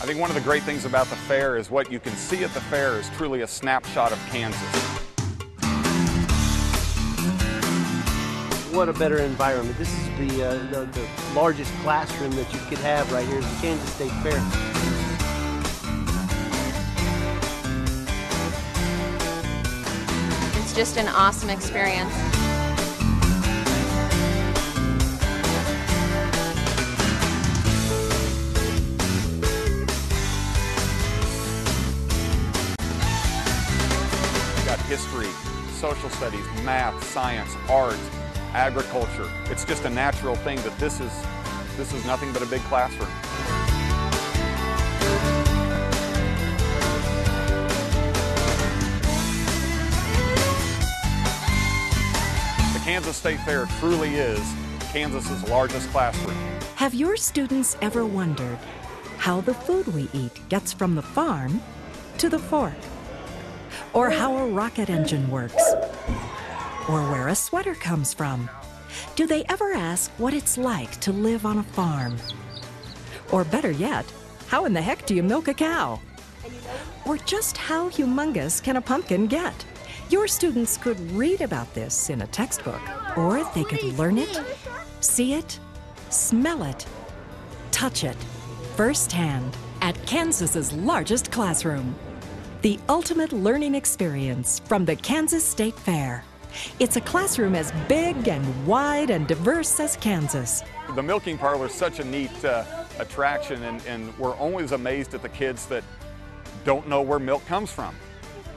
think one of the great things about the fair is what you can see at the fair is truly a snapshot of Kansas. What a better environment. This is the largest classroom that you could have right here at the Kansas State Fair. It's just an awesome experience. We've got history, social studies, math, science, art, agriculture. It's just a natural thing that this is nothing but a big classroom. The Kansas State Fair truly is Kansas's largest classroom. Have your students ever wondered how the food we eat gets from the farm to the fork? Or how a rocket engine works? Or where a sweater comes from? Do they ever ask what it's like to live on a farm? Or better yet, how in the heck do you milk a cow? Or just how humongous can a pumpkin get? Your students could read about this in a textbook, or they could learn it, see it, smell it, touch it firsthand at Kansas's largest classroom. The ultimate learning experience from the Kansas State Fair. It's a classroom as big and wide and diverse as Kansas. The milking parlor is such a neat attraction, and we're always amazed at the kids that don't know where milk comes from.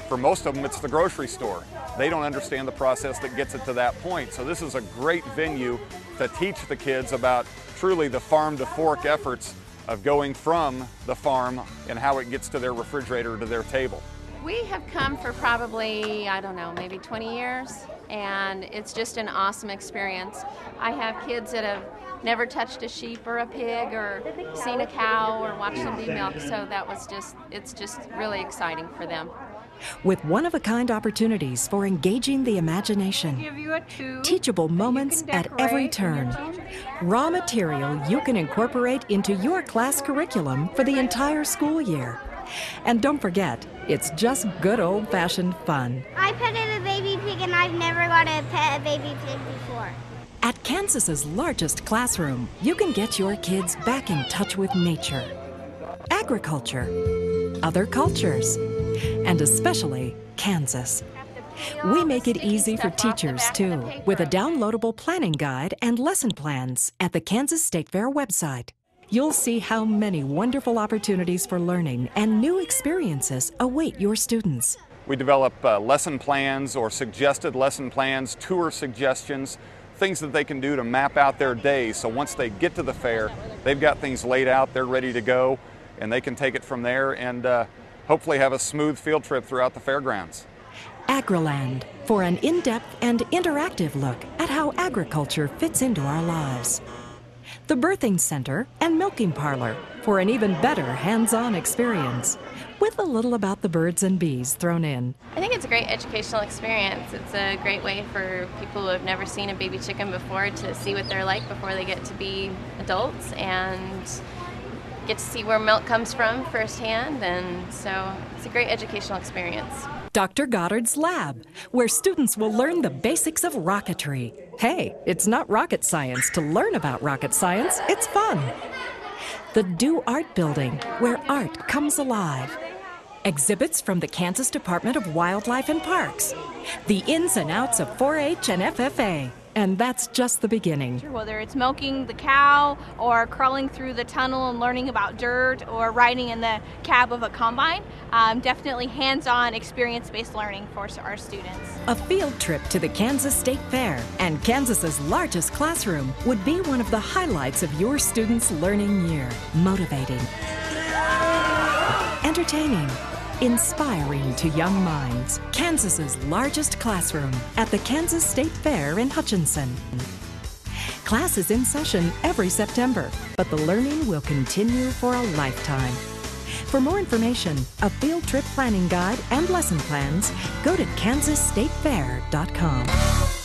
For most of them, it's the grocery store. They don't understand the process that gets it to that point. So this is a great venue to teach the kids about truly the farm to fork efforts of going from the farm and how it gets to their refrigerator, to their table. We have come for probably, I don't know, maybe 20 years, and it's just an awesome experience. I have kids that have never touched a sheep or a pig or seen a cow or watched them be milked, so it's just really exciting for them. With one-of-a-kind opportunities for engaging the imagination, teachable moments at every turn, raw material you can incorporate into your class curriculum for the entire school year. And don't forget, it's just good old-fashioned fun. I petted a baby pig and I've never got to pet a baby pig before. At Kansas's largest classroom, you can get your kids back in touch with nature, agriculture, other cultures, and especially Kansas. We make it easy for teachers, too, with a downloadable planning guide and lesson plans at the Kansas State Fair website. You'll see how many wonderful opportunities for learning and new experiences await your students. We develop lesson plans or suggested lesson plans, tour suggestions, things that they can do to map out their days. So once they get to the fair, they've got things laid out, they're ready to go, and they can take it from there and hopefully have a smooth field trip throughout the fairgrounds. Agriland, for an in-depth and interactive look at how agriculture fits into our lives. The Birthing Center and Milking Parlor, for an even better hands-on experience, with a little about the birds and bees thrown in. I think it's a great educational experience. It's a great way for people who have never seen a baby chicken before to see what they're like before they get to be adults and get to see where milk comes from firsthand, and so it's a great educational experience. Dr. Goddard's Lab, where students will learn the basics of rocketry. Hey, it's not rocket science to learn about rocket science, it's fun. The Do Art Building, where art comes alive. Exhibits from the Kansas Department of Wildlife and Parks. The ins and outs of 4-H and FFA. And that's just the beginning. Whether it's milking the cow or crawling through the tunnel and learning about dirt or riding in the cab of a combine, definitely hands-on experience-based learning for our students. A field trip to the Kansas State Fair and Kansas's largest classroom would be one of the highlights of your students' learning year. Motivating, entertaining, inspiring to young minds. Kansas's largest classroom at the Kansas State Fair in Hutchinson. Class is in session every September, but the learning will continue for a lifetime. For more information, a field trip planning guide and lesson plans, go to kansasstatefair.com.